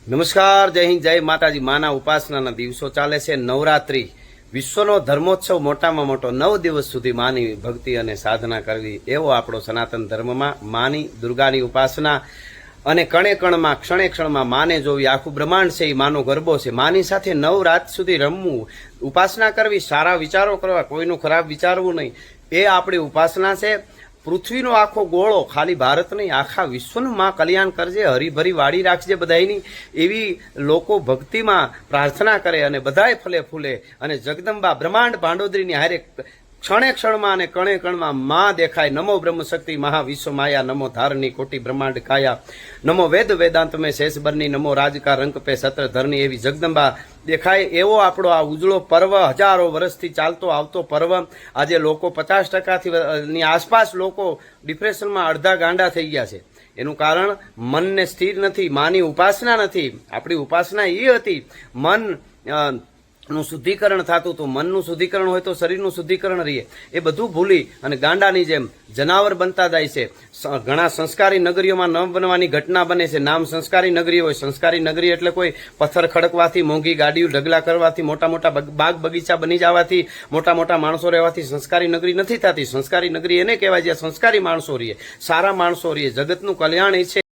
નમસ્કાર, જય હિન્દ, જય માતાજી. માના ઉપાસનાના દિવસો ચાલે છે. નવરાત્રી વિશ્વનો ધર્મોત્સવ, મોટામાં મોટો 9 દિવસ સુધી માની ભક્તિ અને સાધના કરવી, એવો આપણો સનાતન ધર્મમાં માની દુર્ગાની ઉપાસના અને કણે કણમાં ક્ષણે ક્ષણમાં માને જોવી. આખું બ્રહ્માંડ છે એ માનો ગરબો છે. માની સાથે 9 રાત સુધી રમવું, ઉપાસના કરવી, સારા વિચારો કરવા, કોઈનું ખરાબ વિચારવું નહીં, એ આપણી ઉપાસના છે. પૃથ્વીનો આખો ગોળો, ખાલી ભારત નહીં, આખા વિશ્વનું માં કલ્યાણ કરજે, હરીભરી વાડી રાખજે બધાયની, એવી લોકો ભક્તિમાં પ્રાર્થના કરે અને બધાય ફલે ફૂલે. અને જગદંબા બ્રહ્માંડ ભાંડોદરીની હારે ક્ષણે ક્ષણમાં અને કણે કણમાં માં દેખાય. નમો બ્રહ્મ શક્તિ મહા વિશ્વ માયા, નમો ધારની કોટી બ્રહ્માંડ કાયા, નમો વેદ વેદાંત મેં શેષ બરની, નમો રાજકા રંક પે સત્ર ધરની, એવી જગદંબા દેખાય. એવો આપણો આ ઉજળો પર્વ, હજારો વર્ષથી ચાલતો આવતો પર્વ. આજે લોકો 50%ની આસપાસ લોકો ડિપ્રેશનમાં અડધા ગાંડા થઈ ગયા છે. એનું કારણ મનને સ્થિર નથી, માની ઉપાસના નથી. આપણી ઉપાસના એ હતી મન નું શુદ્ધિકરણ થતું હતું. મનનું શુદ્ધિકરણ હોય તો શરીરનું શુદ્ધિકરણ રહીએ. એ બધું ભૂલી અને ગાંડાની જેમ જનાવર બનતા જાય છે. ઘણા સંસ્કારી નગરીઓમાં ન બનવાની ઘટના બને છે. નામ સંસ્કારી નગરી હોય. સંસ્કારી નગરી એટલે કોઈ પથ્થર ખડકવાથી, મોંઘી ગાડીઓ ઢગલા કરવાથી, મોટા મોટા બાગ બગીચા બની જવાથી, મોટા મોટા માણસો રહેવાથી સંસ્કારી નગરી નથી થતી. સંસ્કારી નગરી એને કહેવાય જ્યાં સંસ્કારી માણસો રહીએ, સારા માણસો રહીએ. જગતનું કલ્યાણ એ છે.